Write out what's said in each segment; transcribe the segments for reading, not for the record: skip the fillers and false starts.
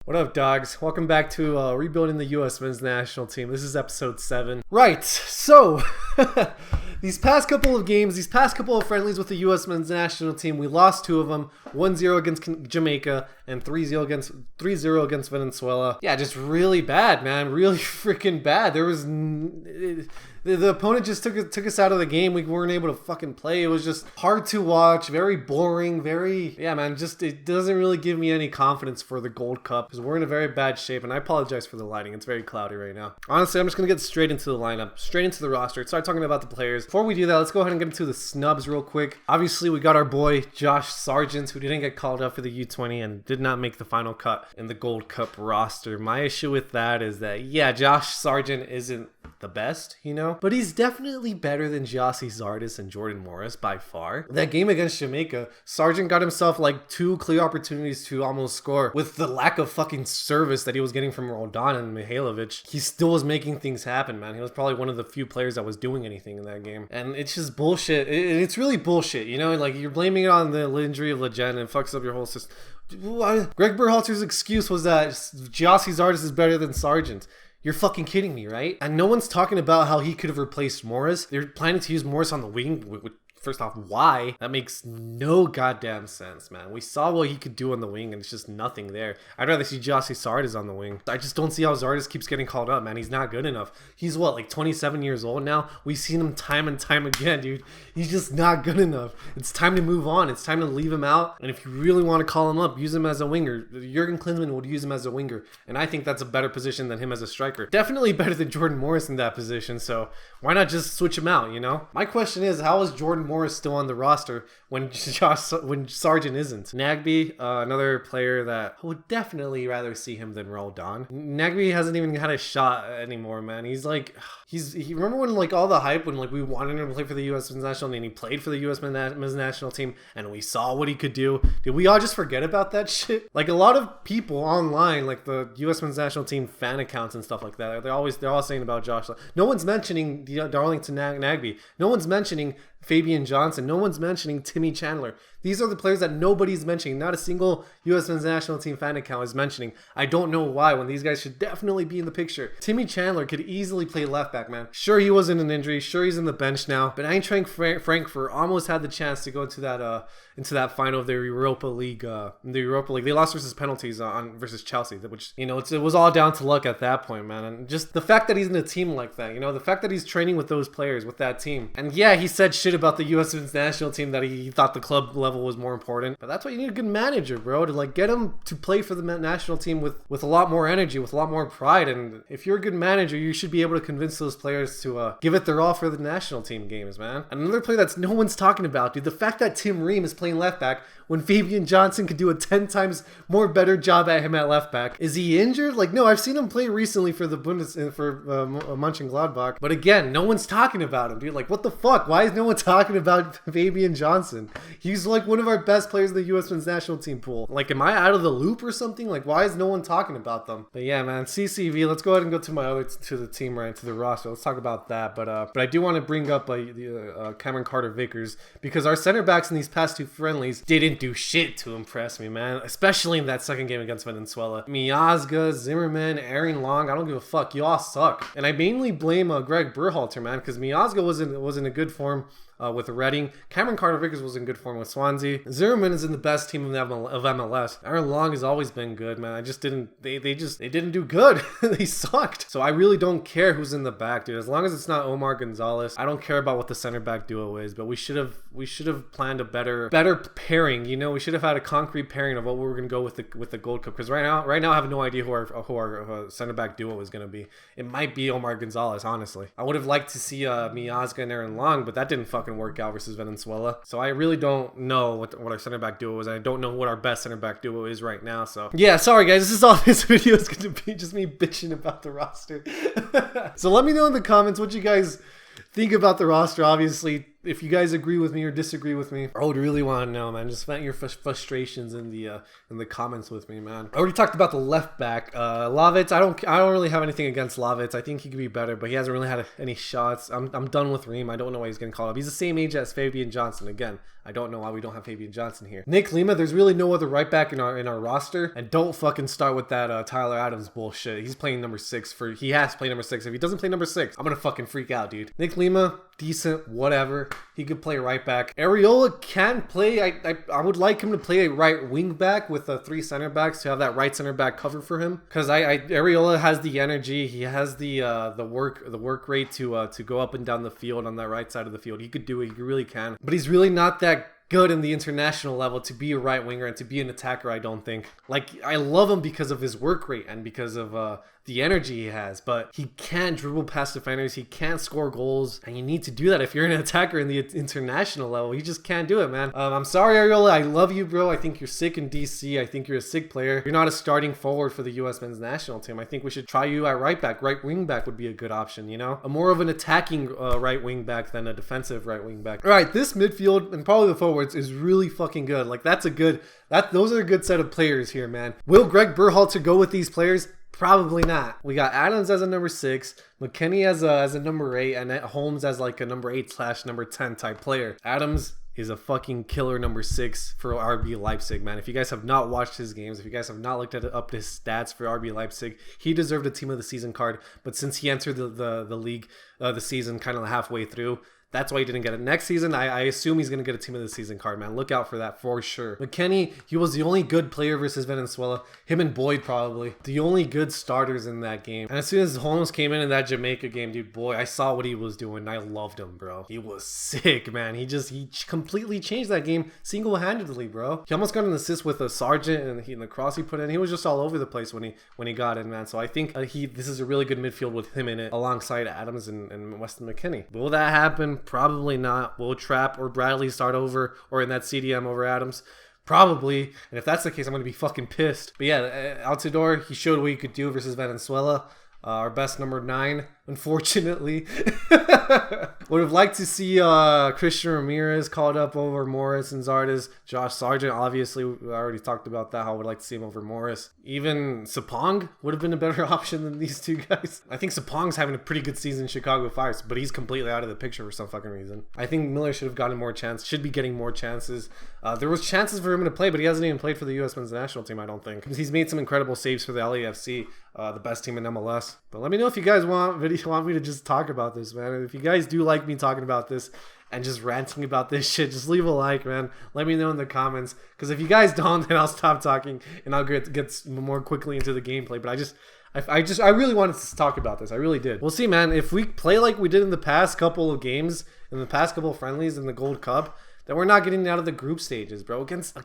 What up, dogs? Welcome back to rebuilding the U.S. men's national team. This is episode 7. Right, so these past couple of games, these past couple of friendlies with the U.S. men's national team, we lost 2 of them. 1-0 against Jamaica and 3-0 against Venezuela. Yeah, just really bad, man. Really freaking bad. There was the opponent just took us out of the game. We weren't able to fucking play. It was just hard to watch, very boring, yeah, man, just it doesn't really give me any confidence for the Gold Cup because we're in a very bad shape, and I apologize for the lighting. It's very cloudy right now. Honestly, I'm just gonna get straight into the lineup, straight into the roster, start talking about the players. Before we do that, let's go ahead and get into the snubs real quick. Obviously, we got our boy Josh Sargent, who didn't get called up for the U20 and did not make the final cut in the Gold Cup roster. My issue with that is that, yeah, Josh Sargent isn't the best, you know, but he's definitely better than Gyasi Zardes and Jordan Morris by far. That game against Jamaica, Sargent got himself like 2 clear opportunities to almost score. With the lack of fucking service that he was getting from Roldan and Mihailovic, he still was making things happen, man. He was probably one of the few players that was doing anything in that game, and it's just bullshit. It's really bullshit, you know, like you're blaming it on the injury of Legend and fucks up your whole system. Greg Berhalter's excuse was that Gyasi Zardes is better than Sargent. You're fucking kidding me, right? And no one's talking about how he could have replaced Morris. They're planning to use Morris on the wing. First off, why? That makes no goddamn sense, man. We saw what he could do on the wing, and it's just nothing there. I'd rather see Gyasi Zardes on the wing. I just don't see how Zardes keeps getting called up, man. He's not good enough. He's what, like 27 years old now? We've seen him time and time again, dude. He's just not good enough. It's time to move on. It's time to leave him out. And if you really want to call him up, use him as a winger. Jurgen Klinsmann would use him as a winger, and I think that's a better position than him as a striker. Definitely better than Jordan Morris in that position, so why not just switch him out, you know? My question is, how is Jordan Morris still on the roster when Sargent isn't? Nagbe, another player that I would definitely rather see him than Roldan. Nagbe hasn't even had a shot anymore, man. He remember when like all the hype when like we wanted him to play for the U.S. men's national team, and he played for the U.S. men's national team, and we saw what he could do. Did we all just forget about that shit? Like a lot of people online, like the U.S. men's national team fan accounts and stuff like that, they're all saying about Josh. No one's mentioning Darlington Nagbe. No one's mentioning Fabian Johnson. No one's mentioning Timmy Chandler. These are the players that nobody's mentioning. Not a single U.S. men's national team fan account is mentioning. I don't know why, when these guys should definitely be in the picture. Timmy Chandler could easily play left back, man. Sure, he wasn't an injury. Sure, he's in the bench now. But Eintracht Frankfurt almost had the chance to go into that final of the Europa League. They lost versus penalties versus Chelsea, which, you know, it was all down to luck at that point, man. And just the fact that he's in a team like that, you know, the fact that he's training with those players, with that team. And yeah, he said shit about the U.S. men's national team, that he thought the club level was more important. But that's why you need a good manager, bro, to like get him to play for the national team with a lot more energy, with a lot more pride. And if you're a good manager, you should be able to convince those players to give it their all for the national team games, man. And another player that's no one's talking about, dude, the fact that Tim Ream is playing left back when Fabian Johnson could do a 10 times more better job at him at left back. Is he injured? Like, no, I've seen him play recently for the Mönchengladbach. But again, no one's talking about him, dude. Like, what the fuck? Why is no one talking about Fabian Johnson? He's like one of our best players in the U.S. men's national team pool. Like, am I out of the loop or something? Like, why is no one talking about them? But yeah, man, CCV. Let's go ahead and go to the team, right, to the roster. Let's talk about that. But I do want to bring up Cameron Carter-Vickers, because our center backs in these past 2 friendlies didn't do shit to impress me, man. Especially in that second game against Venezuela. Miazga, Zimmerman, Aaron Long, I don't give a fuck. You all suck. And I mainly blame Greg Berhalter, man, because Miazga was in a good form with Reading. Cameron Carter-Vickers was in good form with Swansea. Zimmerman is in the best team of MLS. Aaron Long has always been good, man. They didn't do good. They sucked. So I really don't care who's in the back, dude. As long as it's not Omar Gonzalez, I don't care about what the center back duo is. But we should have planned a better pairing. You know, we should have had a concrete pairing of what we were gonna go with the Gold Cup. Because right now I have no idea who our center back duo is gonna be. It might be Omar Gonzalez, honestly. I would have liked to see Miazga and Aaron Long, but that didn't fucking work out versus Venezuela. So I really don't know what our center back duo is. And I don't know what our best center back duo is right now. So yeah, sorry guys, this is all this video is going to be, just me bitching about the roster. So let me know in the comments what you guys think about the roster. Obviously, if you guys agree with me or disagree with me, I would really want to know, man. Just vent your frustrations in the comments with me, man. I already talked about the left back, Lovitz. I don't really have anything against Lovitz. I think he could be better, but he hasn't really had any shots. I'm done with Reem. I don't know why he's getting called up. He's the same age as Fabian Johnson. Again, I don't know why we don't have Fabian Johnson here. Nick Lima, there's really no other right back in our roster, and don't fucking start with that Tyler Adams bullshit. He's playing number 6 he has to play number 6. If he doesn't play number 6, I'm gonna fucking freak out, dude. Nick Lima, decent, whatever. He could play right back. Areola can play. I would like him to play a right wing back with 3 center backs to have that right center back cover for him. Because Areola has the energy. He has the work rate to go up and down the field on that right side of the field. He could do it. He really can. But he's really not that good in the international level to be a right winger and to be an attacker. I don't think. Like, I love him because of his work rate and because of the energy he has, but he can't dribble past defenders. He can't score goals, and you need to do that if you're an attacker in the international level. He just can't do it, man. I'm sorry, Areola. I love you, bro. I think you're sick in DC. I think you're a sick player. You're not a starting forward for the U.S. men's national team. I think we should try you at right back. Right wing back would be a good option, you know? More of an attacking right wing back than a defensive right wing back. All right, this midfield and probably the forwards is really fucking good. Like, those are a good set of players here, man. Will Greg Berhalter go with these players? Probably not. We got Adams as a number 6, McKennie as a number 8, and Holmes as like a number 8/number 10 type player. Adams is a fucking killer number 6 for RB Leipzig, man. If you guys have not watched his games, if you guys have not looked up his stats for RB Leipzig, he deserved a team of the season card. But since he entered the league, the season kind of halfway through, that's why he didn't get it. Next season, I assume he's going to get a team of the season card, man. Look out for that for sure. McKennie, he was the only good player versus Venezuela. Him and Boyd probably. The only good starters in that game. And as soon as Holmes came in that Jamaica game, dude, boy, I saw what he was doing. And I loved him, bro. He was sick, man. He completely changed that game single-handedly, bro. He almost got an assist with a Serjio and the cross he put in. He was just all over the place when he got in, man. So I think this is a really good midfield with him in it alongside Adams and Weston McKennie. Will that happen? Probably not. Will Trapp or Bradley start over or in that CDM over Adams? Probably. And if that's the case, I'm going to be fucking pissed. But yeah, Altidore, he showed what he could do versus Venezuela. Our best number 9, unfortunately. Would have liked to see Christian Ramirez called up over Morris and Zardes. Josh Sargent, obviously, we already talked about that. How I would like to see him over Morris. Even Sapong would have been a better option than these two guys. I think Sapong's having a pretty good season in Chicago Fire, but he's completely out of the picture for some fucking reason. I think Miller should have gotten more chances, should be getting more chances. There was chances for him to play, but he hasn't even played for the U.S. men's national team, I don't think. He's made some incredible saves for the LAFC, the best team in MLS. But let me know if you guys want me to just talk about this, man. And if you guys do like me talking about this and just ranting about this shit, just leave a like, man. Let me know in the comments, because if you guys don't, then I'll stop talking and I'll get more quickly into the gameplay. But I really wanted to talk about this. I really did. We'll see, man. If we play like we did in the past couple of games, in the past couple of friendlies in the Gold Cup, then we're not getting out of the group stages, bro. Against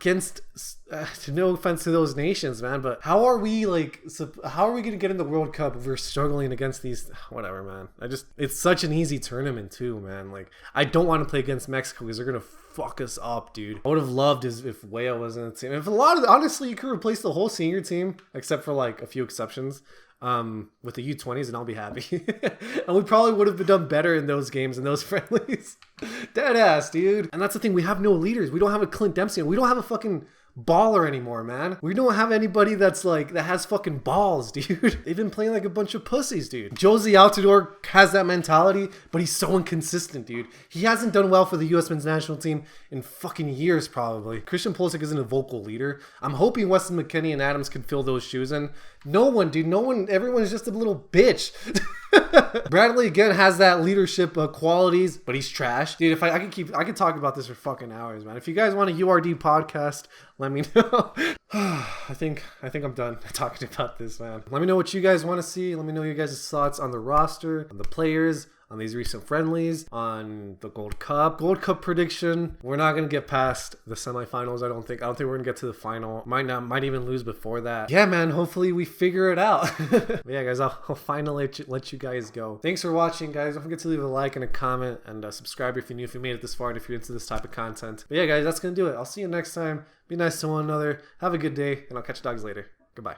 no offense to those nations, man, but how are we gonna get in the World Cup if we're struggling against these? Whatever, man. It's such an easy tournament too, man. Like, I don't want to play against Mexico because they're gonna fuck us up, dude. I would have loved if Weah was in the team. Honestly, you could replace the whole senior team except for like a few exceptions. With the U20s, and I'll be happy. And we probably would have done better in those games, in those friendlies. Dead ass, dude. And that's the thing, we have no leaders. We don't have a Clint Dempsey. We don't have a fucking baller anymore, man. We don't have anybody that has fucking balls, dude. They've been playing like a bunch of pussies, dude. Josie Altidore has that mentality, but he's so inconsistent, dude. He hasn't done well for the U.S. men's national team in fucking years, probably. Christian Pulisic isn't a vocal leader. I'm hoping Weston McKennie and Adams can fill those shoes in. No one, dude. No one. Everyone's just a little bitch. Bradley again has that leadership qualities, but he's trash, dude. If I could talk about this for fucking hours, man. If you guys want a URD podcast, let me know. I think I'm done talking about this, man. Let me know what you guys want to see. Let me know your guys' thoughts on the roster, on the players, on these recent friendlies, on the Gold Cup prediction. We're not gonna get past the semifinals. I don't think we're gonna get to the final. Might even lose before that. Yeah, man. Hopefully we figure it out. But yeah, guys, I'll finally let you guys go. Thanks for watching, guys. Don't forget to leave a like and a comment and subscribe if you're new, if you made it this far, and if you're into this type of content. But yeah, guys, that's gonna do it. I'll see you next time. Be nice to one another. Have a good day, and I'll catch you dogs later. Goodbye.